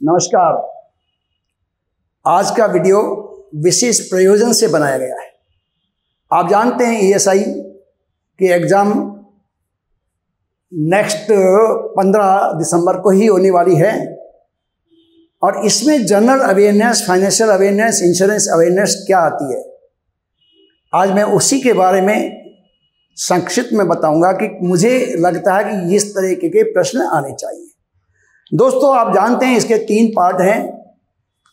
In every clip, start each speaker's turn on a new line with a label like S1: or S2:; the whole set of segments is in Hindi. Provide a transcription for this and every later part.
S1: नमस्कार। आज का वीडियो विशेष प्रयोजन से बनाया गया है। आप जानते हैं ईएसआई की एग्ज़ाम नेक्स्ट 15 दिसंबर को ही होने वाली है और इसमें general awareness, financial awareness, insurance awareness क्या आती है, आज मैं उसी के बारे में संक्षिप्त में बताऊंगा कि मुझे लगता है कि इस तरीके के प्रश्न आने चाहिए। दोस्तों, आप जानते हैं इसके 3 पार्ट हैं।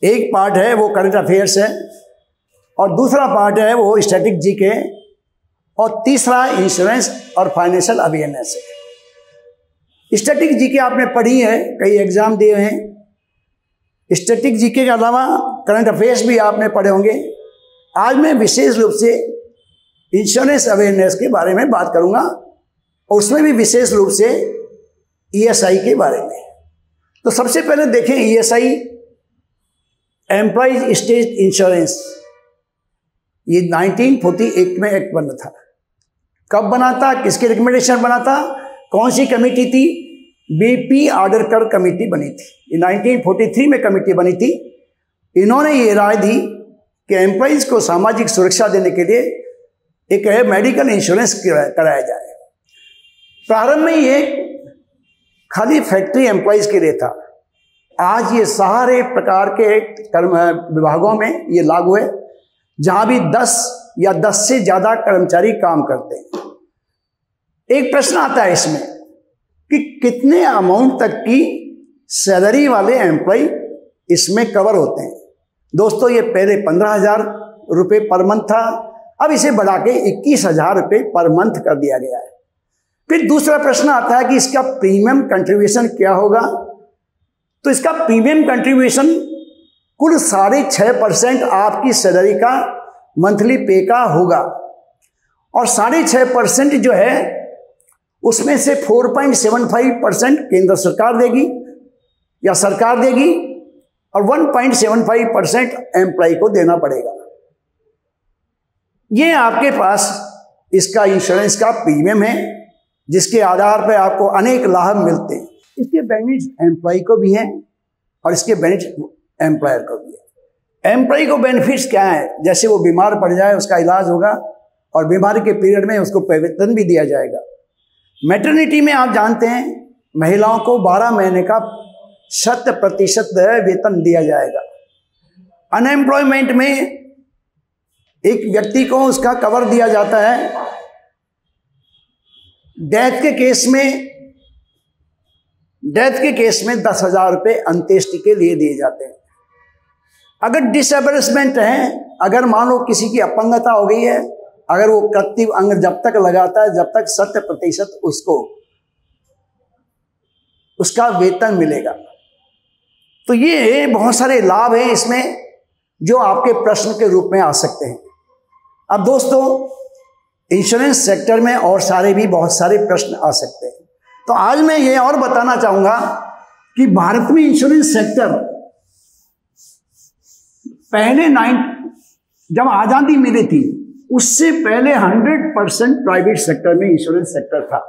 S1: एक पार्ट है वो करंट अफेयर्स है और दूसरा पार्ट है वो स्टैटिक जीके और तीसरा इंश्योरेंस और फाइनेंशियल अवेयरनेस है। स्टैटिक जीके आपने पढ़ी है, कई एग्जाम दिए हैं। स्टैटिक जीके के अलावा करंट अफेयर्स भी आपने पढ़े होंगे। आज मैं विशेष रूप से इंश्योरेंस अवेयरनेस के बारे में बात करूंगा और उसमें भी विशेष रूप से ईएसआई के बारे में। तो सबसे पहले देखें ईएसआई, एम्प्लॉइज स्टेट इंश्योरेंस। ये 1948 में एक्ट बना था। कब बना था, किसके रिकमेंडेशन बना था, कौन सी कमेटी थी? बीपी आडरकर कमेटी बनी थी। ये 1943 में कमेटी बनी थी। इन्होंने ये राय दी कि एम्प्लॉइज को सामाजिक सुरक्षा देने के लिए एक मेडिकल इंश्योरेंस कराया जाए। प्रारंभ में ये खाली फैक्ट्री एम्प्लॉइज के लिए था। आज ये सारे प्रकार के विभागों में ये लागू है, जहां भी 10 या 10 से ज्यादा कर्मचारी काम करते हैं। एक प्रश्न आता है इसमें कि कितने अमाउंट तक की सैलरी वाले एम्प्लॉय इसमें कवर होते हैं। दोस्तों, ये पहले 15,000 रुपये पर मंथ था, अब इसे बढ़ा के 21,000 रुपये पर मंथ कर दिया गया है। फिर दूसरा प्रश्न आता है कि इसका प्रीमियम कंट्रीब्यूशन क्या होगा। तो इसका प्रीमियम कंट्रीब्यूशन कुल 6.5% आपकी सैलरी का मंथली पे का होगा और 6.5% जो है उसमें से 4.75% केंद्र सरकार देगी या सरकार देगी और 1.75% एम्प्लॉय को देना पड़ेगा। ये आपके पास इसका इंश्योरेंस का प्रीमियम है, जिसके आधार पर आपको अनेक लाभ मिलते हैं। इसके बेनिफिट एम्प्लॉय को भी हैं और इसके बेनिफिट एम्प्लॉयर को भी है। एम्प्लॉय को बेनिफिट्स क्या है? जैसे वो बीमार पड़ जाए उसका इलाज होगा और बीमारी के पीरियड में उसको वेतन भी दिया जाएगा। मैटरनिटी में आप जानते हैं महिलाओं को 12 महीने का 100% वेतन दिया जाएगा। अनएम्प्लॉयमेंट में एक व्यक्ति को उसका कवर दिया जाता है। डेथ के केस में 10,000 रुपये अंत्येष्टि के लिए दिए जाते हैं। अगर डिसेबल्समेंट है, अगर मान लो किसी की अपंगता हो गई है, अगर वो कृत्रिम अंग जब तक लगाता है जब तक 100% उसको उसका वेतन मिलेगा। तो ये बहुत सारे लाभ हैं इसमें जो आपके प्रश्न के रूप में आ सकते हैं। अब दोस्तों, इंश्योरेंस सेक्टर में और बहुत सारे प्रश्न आ सकते हैं। तो आज मैं ये और बताना चाहूंगा कि भारत में इंश्योरेंस सेक्टर पहले जब आजादी मिली थी उससे पहले 100% प्राइवेट सेक्टर में इंश्योरेंस सेक्टर था।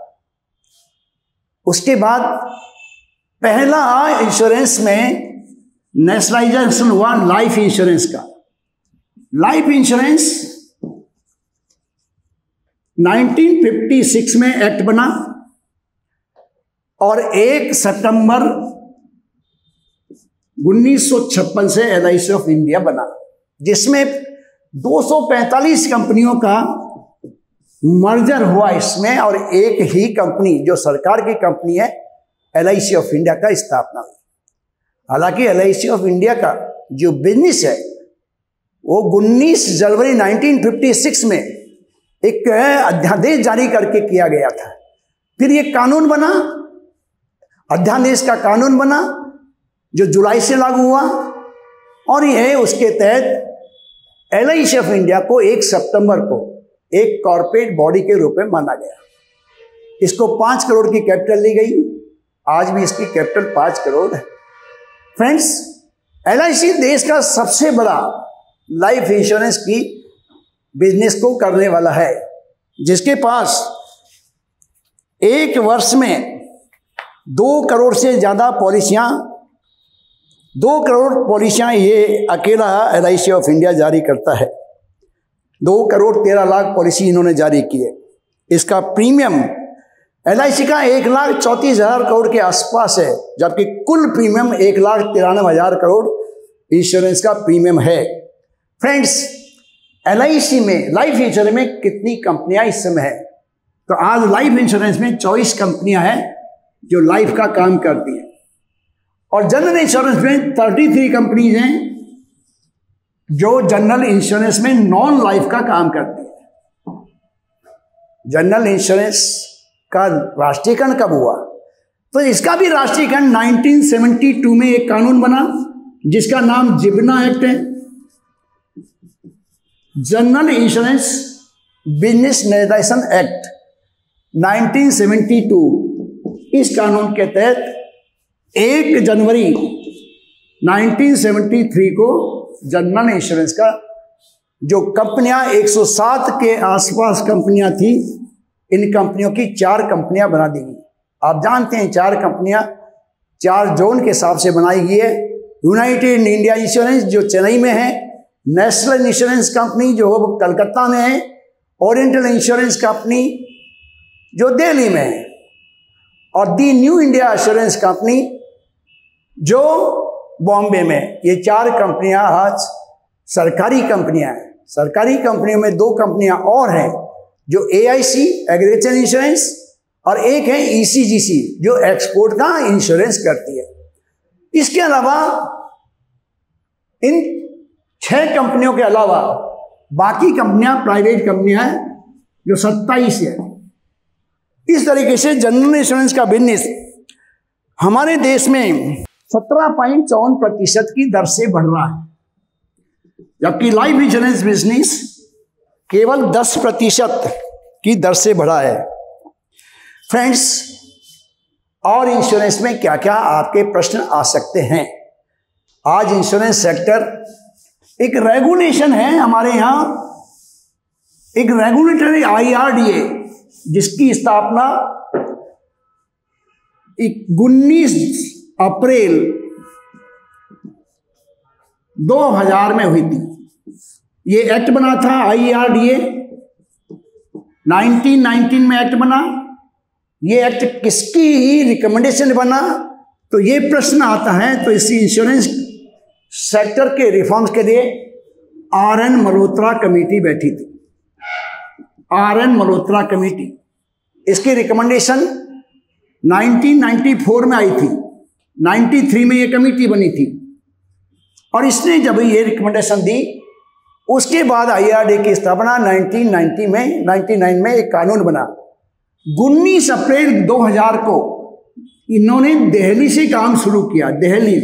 S1: उसके बाद पहला इंश्योरेंस में नेशनलाइजेशन हुआ लाइफ इंश्योरेंस का। लाइफ इंश्योरेंस 1956 में एक्ट बना और 1 सितंबर 1956 से LIC ऑफ इंडिया बना, जिसमें 245 कंपनियों का मर्जर हुआ इसमें और एक ही कंपनी जो सरकार की कंपनी है LIC ऑफ इंडिया का स्थापना हुई। हालांकि LIC ऑफ इंडिया का जो बिजनेस है वो 19 जनवरी 1956 में एक अध्यादेश जारी करके किया गया था। फिर ये कानून बना, अध्यादेश का कानून बना जो जुलाई से लागू हुआ और यह उसके तहत LIC ऑफ इंडिया को 1 सितंबर को एक कॉर्पोरेट बॉडी के रूप में माना गया। इसको 5 करोड़ की कैपिटल ली गई। आज भी इसकी कैपिटल 5 करोड़ है। फ्रेंड्स, LIC देश का सबसे बड़ा लाइफ इंश्योरेंस की बिजनेस को करने वाला है, जिसके पास एक वर्ष में 2 करोड़ से ज़्यादा पॉलिसियां 2 करोड़ पॉलिसियाँ ये अकेला LIC ऑफ इंडिया जारी करता है। 2 करोड़ 13 लाख पॉलिसी इन्होंने जारी की है। इसका प्रीमियम LIC का 1,34,000 करोड़ के आसपास है, जबकि कुल प्रीमियम 1,93,000 करोड़ इंश्योरेंस का प्रीमियम है। फ्रेंड्स, LIC में लाइफ इंश्योरेंस में कितनी कंपनियां इस समय है? तो आज लाइफ इंश्योरेंस में 24 कंपनियां हैं जो लाइफ का काम करती हैं, और जनरल इंश्योरेंस में 33 कंपनीज हैं जो जनरल इंश्योरेंस में नॉन लाइफ का काम करती है। जनरल इंश्योरेंस का राष्ट्रीयकरण कब हुआ? तो इसका भी राष्ट्रीयकरण 1972 में एक कानून बना जिसका नाम जिबना एक्ट है। General insurance business nationalisation act 1972, इस कानून के तहत 1 जनवरी 1973 को जनरल इंश्योरेंस का जो कंपनियां 107 के आसपास कंपनियां थी, इन कंपनियों की 4 कंपनियां बना दी गई। आप जानते हैं 4 कंपनियां 4 जोन के हिसाब से बनाई गई है। यूनाइटेड इंडिया इंश्योरेंस जो चेन्नई में है, नेशनल इंश्योरेंस कंपनी जो कलकत्ता में है, ओरिएंटल इंश्योरेंस कंपनी जो दिल्ली में है, और दी न्यू इंडिया इंश्योरेंस कंपनी जो बॉम्बे में। ये 4 कंपनियां आज सरकारी कंपनियां हैं। सरकारी कंपनियों में 2 कंपनियां और हैं जो AIC एग्रीकल्चर इंश्योरेंस और एक है ECGC जो एक्सपोर्ट का इंश्योरेंस करती है। इसके अलावा इन 6 कंपनियों के अलावा बाकी कंपनियां प्राइवेट कंपनियां हैं जो 27 है। इस तरीके से जनरल इंश्योरेंस का बिजनेस हमारे देश में 17.54% की दर से बढ़ रहा है, जबकि लाइफ इंश्योरेंस बिजनेस केवल 10% की दर से बढ़ा है। फ्रेंड्स, और इंश्योरेंस में क्या क्या आपके प्रश्न आ सकते हैं? आज इंश्योरेंस सेक्टर एक रेगुलेशन है हमारे यहाँ, एक रेगुलेटरी IRDA जिसकी स्थापना 19 अप्रैल 2000 में हुई थी। ये एक्ट बना था IRDA 1919 में एक्ट बना। ये एक्ट किसकी रिकमेंडेशन बना? तो ये प्रश्न आता है। तो इसी इंश्योरेंस सेक्टर के रिफॉर्म्स के लिए RN मल्होत्रा कमेटी बैठी थी। RN मल्होत्रा कमेटी, इसकी रिकमेंडेशन 1994 में आई थी। 93 में ये कमेटी बनी थी, और इसने जब ये रिकमेंडेशन दी उसके बाद IRDA की स्थापना 1999 में एक कानून बना। 19 अप्रैल 2000 को इन्होंने दिल्ली से काम शुरू किया, दिल्ली,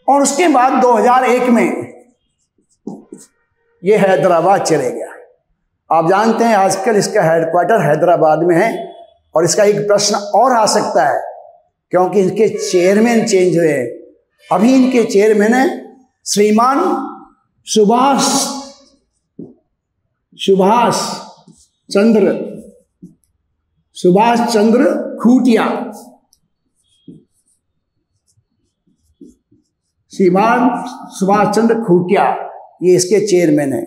S1: और उसके बाद 2001 में ये हैदराबाद चले गया। आप जानते हैं आजकल इसका हेडक्वार्टर हैदराबाद में है, और इसका एक प्रश्न और आ सकता है क्योंकि इनके चेयरमैन चेंज हुए हैं। अभी इनके चेयरमैन है श्रीमान सुभाष चंद्र खूटिया। श्रीमान सुभाष चंद्र खूटिया ये इसके चेयरमैन है।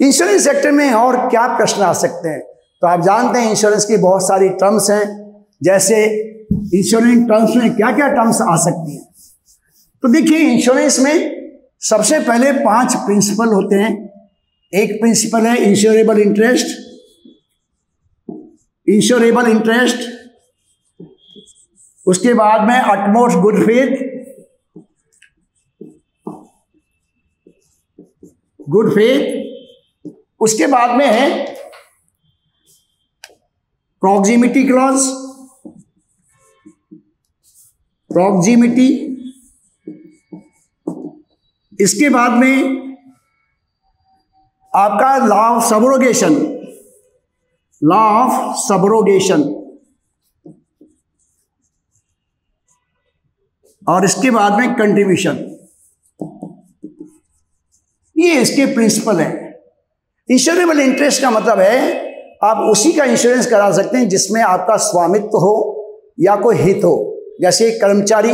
S1: इंश्योरेंस सेक्टर में और क्या प्रश्न आ सकते हैं? तो आप जानते हैं इंश्योरेंस की बहुत सारी टर्म्स हैं, जैसे इंश्योरेंस टर्म्स में क्या क्या टर्म्स आ सकती हैं। तो देखिए, इंश्योरेंस में सबसे पहले 5 प्रिंसिपल होते हैं। एक प्रिंसिपल है इंश्योरेबल इंटरेस्ट, उसके बाद में अटमोस्ट गुड फेथ, उसके बाद में है प्रॉक्सिमिटी क्लॉज, इसके बाद में आपका लॉ ऑफ सब्रोगेशन, और इसके बाद में कंट्रीब्यूशन। ये इसके प्रिंसिपल हैं। इंश्योरेबल इंटरेस्ट का मतलब है आप उसी का इंश्योरेंस करा सकते हैं जिसमें आपका स्वामित्व हो या कोई हित हो। जैसे कर्मचारी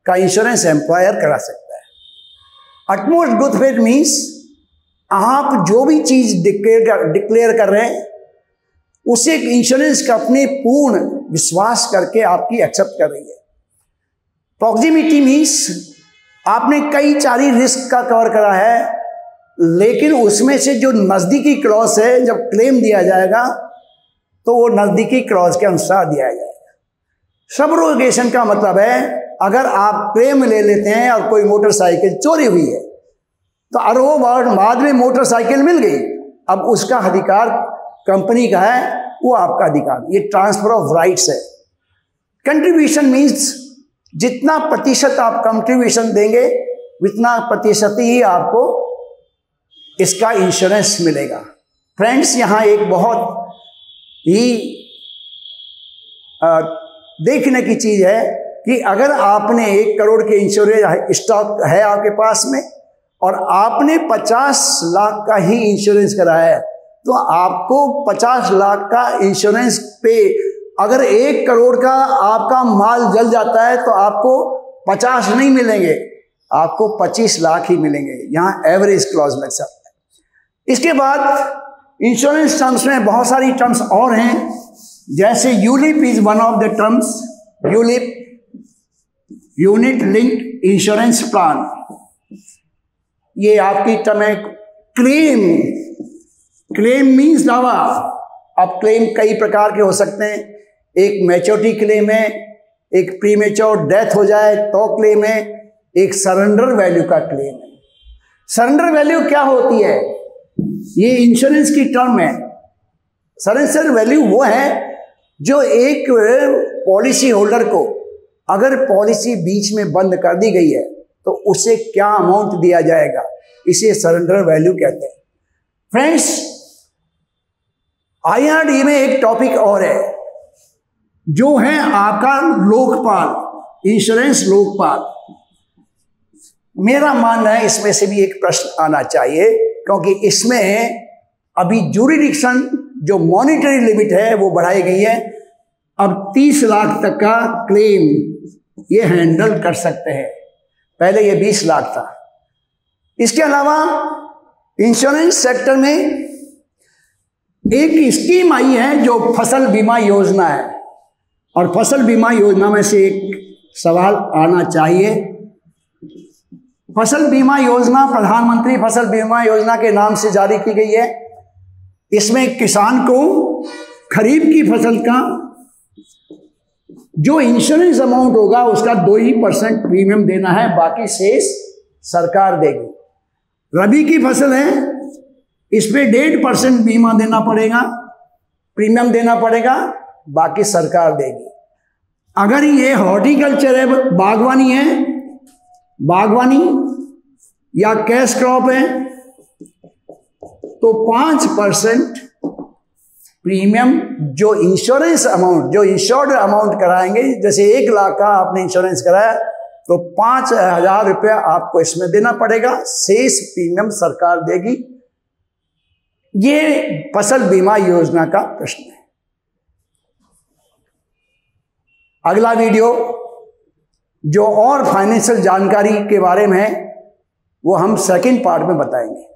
S1: का इंश्योरेंस एम्प्लॉयर करा सकता है। अटमोस्ट गुड फेथ मीन्स आप जो भी चीज डिक्लेयर कर रहे हैं उसे इंश्योरेंस कंपनी पूर्ण विश्वास करके आपकी एक्सेप्ट कर रही है। प्रॉक्सिमिटी मीन्स आपने कई सारी रिस्क का कवर करा है, लेकिन उसमें से जो नजदीकी क्लॉज है जब क्लेम दिया जाएगा तो वो नजदीकी क्लॉज के अनुसार दिया जाएगा। सबरोगेशन का मतलब है अगर आप क्लेम ले लेते हैं और कोई मोटरसाइकिल चोरी हुई है तो और वो बाद में मोटरसाइकिल मिल गई, अब उसका अधिकार कंपनी का है, वो आपका अधिकार, ये ट्रांसफर ऑफ राइट्स है। कंट्रीब्यूशन मीन्स जितना प्रतिशत आप कंट्रीब्यूशन देंगे उतना प्रतिशत ही आपको इसका इंश्योरेंस मिलेगा। फ्रेंड्स, यहाँ एक बहुत ही देखने की चीज है कि अगर आपने 1 करोड़ के इंश्योरेंस स्टॉक है आपके पास में और आपने 50 लाख का ही इंश्योरेंस कराया है तो आपको 50 लाख का इंश्योरेंस पे, अगर 1 करोड़ का आपका माल जल जाता है तो आपको 50 नहीं मिलेंगे, आपको 25 लाख ही मिलेंगे। यहाँ एवरेज क्लॉज लग सकता है। इसके बाद इंश्योरेंस टर्म्स में बहुत सारी टर्म्स और हैं, जैसे ULIP is one of the terms. ULIP unit linked insurance plan, ये आपकी टर्म है। क्लेम, क्लेम मीन्स दावा। अब क्लेम कई प्रकार के हो सकते हैं, एक मैच्योरिटी क्लेम है, एक प्रीमेच्योर डेथ हो जाए तो क्लेम है, एक सरेंडर वैल्यू का क्लेम है। सरेंडर वैल्यू क्या होती है? ये इंश्योरेंस की टर्म है। सरेंडर वैल्यू वो है जो एक पॉलिसी होल्डर को अगर पॉलिसी बीच में बंद कर दी गई है तो उसे क्या अमाउंट दिया जाएगा, इसे सरेंडर वैल्यू कहते हैं। फ्रेंड्स, IRD में एक टॉपिक और है जो है आपका लोकपाल, इंश्योरेंस लोकपाल। मेरा मानना है इसमें से भी एक प्रश्न आना चाहिए, क्योंकि इसमें अभी ज्यूरिडिक्शन जो मॉनिटरी लिमिट है वो बढ़ाई गई है। अब 30 लाख तक का क्लेम ये हैंडल कर सकते हैं, पहले ये 20 लाख था। इसके अलावा इंश्योरेंस सेक्टर में एक स्कीम आई है जो फसल बीमा योजना है, और फसल बीमा योजना में से एक सवाल आना चाहिए। फसल बीमा योजना प्रधानमंत्री फसल बीमा योजना के नाम से जारी की गई है। इसमें किसान को खरीफ की फसल का जो इंश्योरेंस अमाउंट होगा उसका 2% प्रीमियम देना है, बाकी शेष सरकार देगी। रबी की फसल है, इस पे 1.5% बीमा देना पड़ेगा, प्रीमियम देना पड़ेगा, बाकी सरकार देगी। अगर ये हॉर्टिकल्चर है, बागवानी है, बागवानी या कैश क्रॉप है तो 5% प्रीमियम जो इंश्योरेंस अमाउंट, जो इंश्योर्ड अमाउंट कराएंगे, जैसे 1 लाख का आपने इंश्योरेंस कराया तो 5,000 रुपया आपको इसमें देना पड़ेगा, शेष प्रीमियम सरकार देगी। ये फसल बीमा योजना का प्रश्न है। अगला वीडियो जो और फाइनेंशियल जानकारी के बारे में है वो हम सेकंड पार्ट में बताएंगे।